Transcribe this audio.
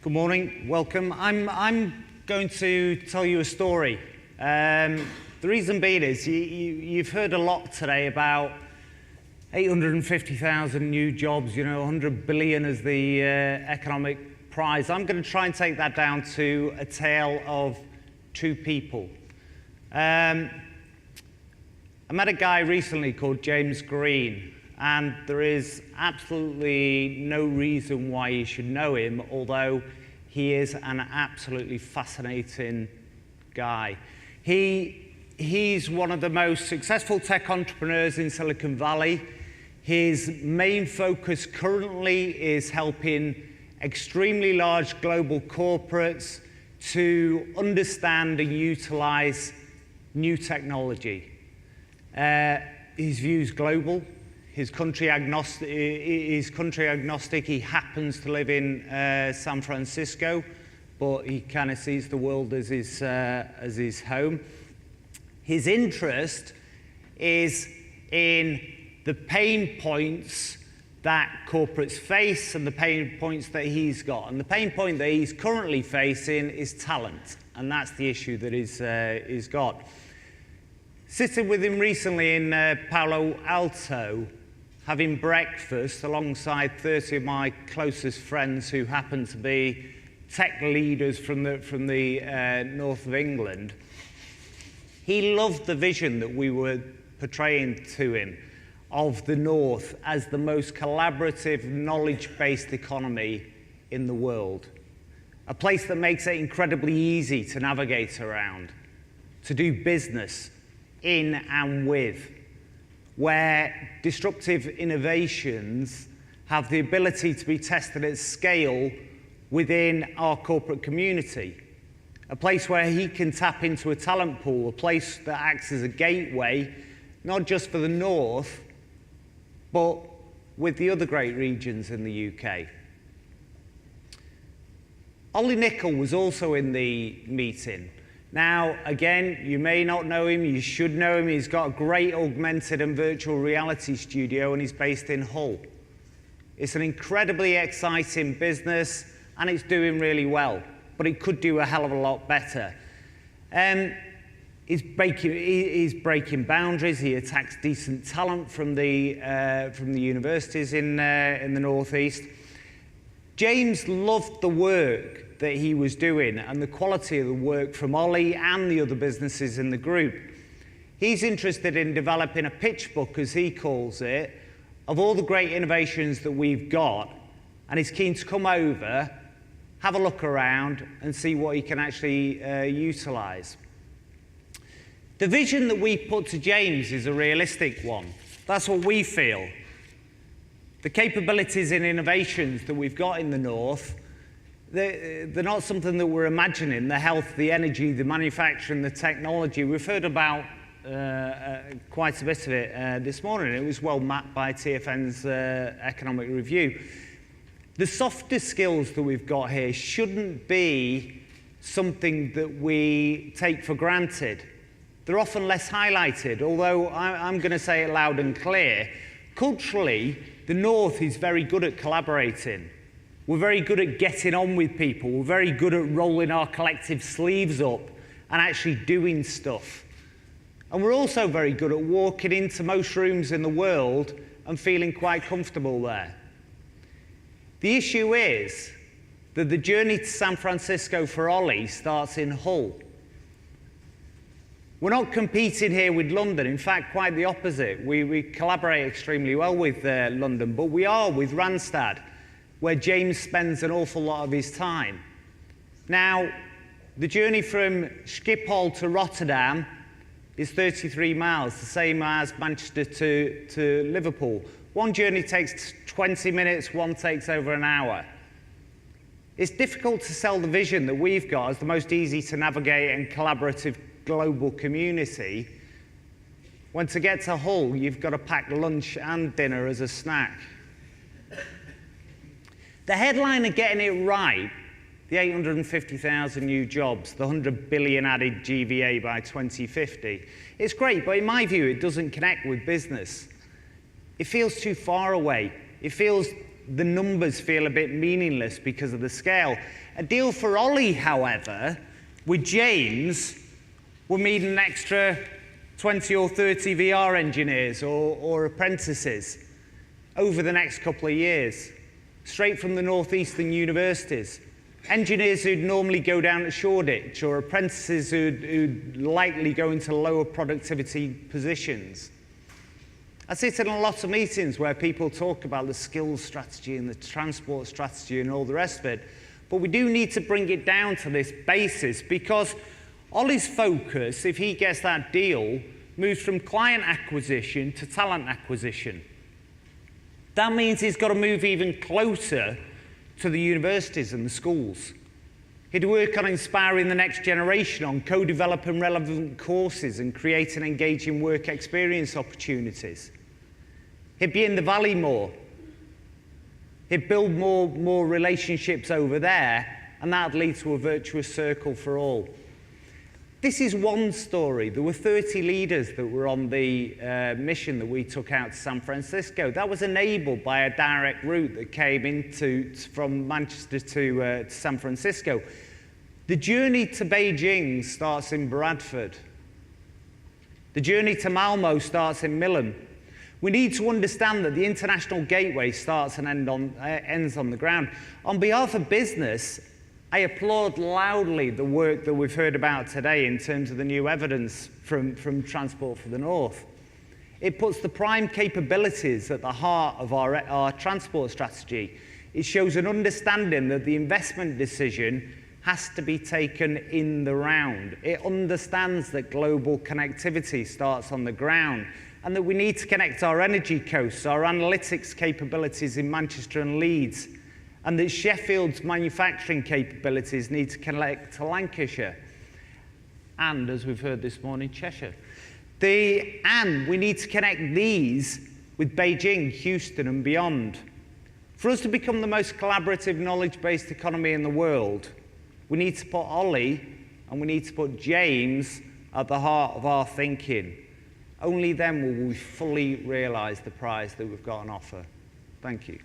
Good morning, welcome. I'm going to tell you a story. The reason being is you've heard a lot today about 850,000 new jobs, 100 billion as the economic prize. I'm going to try and take that down to a tale of two people. I met a guy recently called James Green, and there is absolutely no reason why you should know him, although he is an absolutely fascinating guy. He's one of the most successful tech entrepreneurs in Silicon Valley. His main focus currently is helping extremely large global corporates to understand and utilize new technology. His view's global. He's country agnostic. He happens to live in San Francisco, but he kind of sees the world as his home. His interest is in the pain points that corporates face and the pain points that he's got. And the pain point that he's currently facing is talent, and that's the issue that he's got. Sitting with him recently in Palo Alto, having breakfast alongside 30 of my closest friends who happen to be tech leaders from the north of England, he loved the vision that we were portraying to him of the North as the most collaborative, knowledge-based economy in the world. A place that makes it incredibly easy to navigate around, to do business in and with, where disruptive innovations have the ability to be tested at scale within our corporate community. A place where he can tap into a talent pool, a place that acts as a gateway, not just for the North, but with the other great regions in the UK. Ollie Nicol was also in the meeting. Now, again, you may not know him, you should know him. He's got a great augmented and virtual reality studio, and he's based in Hull. It's an incredibly exciting business, and it's doing really well, but it could do a hell of a lot better. He's breaking boundaries. He attacks decent talent from the universities in the Northeast. James loved the work that he was doing and the quality of the work from Ollie and the other businesses in the group. He's interested in developing a pitch book, as he calls it, of all the great innovations that we've got, and he's keen to come over, have a look around, and see what he can actually utilize. The vision that we put to James is a realistic one. That's what we feel. The capabilities and innovations that we've got in the North, they're not something that we're imagining. The health, the energy, the manufacturing, the technology. We've heard about quite a bit of it this morning. It was well mapped by TFN's economic review. The softer skills that we've got here shouldn't be something that we take for granted. They're often less highlighted, although I'm going to say it loud and clear. Culturally, the North is very good at collaborating. We're very good at getting on with people. We're very good at rolling our collective sleeves up and actually doing stuff. And we're also very good at walking into most rooms in the world and feeling quite comfortable there. The issue is that the journey to San Francisco for Ollie starts in Hull. We're not competing here with London. In fact, quite the opposite. We collaborate extremely well with London, but we are with Randstad, where James spends an awful lot of his time. Now, the journey from Schiphol to Rotterdam is 33 miles, the same as Manchester to Liverpool. One journey takes 20 minutes, one takes over an hour. It's difficult to sell the vision that we've got as the most easy to navigate and collaborative global community, when to get to Hull, you've got to pack lunch and dinner as a snack. The headline of getting it right, the 850,000 new jobs, the 100 billion added GVA by 2050, it's great, but in my view, it doesn't connect with business. It feels too far away. It feels the numbers feel a bit meaningless because of the scale. A deal for Ollie, however, with James will mean an extra 20 or 30 VR engineers or apprentices over the next couple of years, straight from the northeastern universities. Engineers who'd normally go down to Shoreditch, or apprentices who'd likely go into lower productivity positions. I sit in a lot of meetings where people talk about the skills strategy and the transport strategy and all the rest of it, but we do need to bring it down to this basis, because Ollie's focus, if he gets that deal, moves from client acquisition to talent acquisition. That means he's got to move even closer to the universities and the schools. He'd work on inspiring the next generation, on co-developing relevant courses and creating engaging work experience opportunities. He'd be in the valley more. He'd build more relationships over there, and that'd lead to a virtuous circle for all. This is one story. There were 30 leaders that were on the mission that we took out to San Francisco. That was enabled by a direct route that came from Manchester to San Francisco. The journey to Beijing starts in Bradford. The journey to Malmo starts in Milan. We need to understand that the international gateway starts and ends on the ground. On behalf of business, I applaud loudly the work that we've heard about today in terms of the new evidence from Transport for the North. It puts the prime capabilities at the heart of our transport strategy. It shows an understanding that the investment decision has to be taken in the round. It understands that global connectivity starts on the ground, and that we need to connect our energy coasts, our analytics capabilities in Manchester and Leeds, and that Sheffield's manufacturing capabilities need to connect to Lancashire, and, as we've heard this morning, Cheshire. And we need to connect these with Beijing, Houston, and beyond. For us to become the most collaborative, knowledge-based economy in the world, we need to put Ollie and we need to put James at the heart of our thinking. Only then will we fully realise the prize that we've got on offer. Thank you.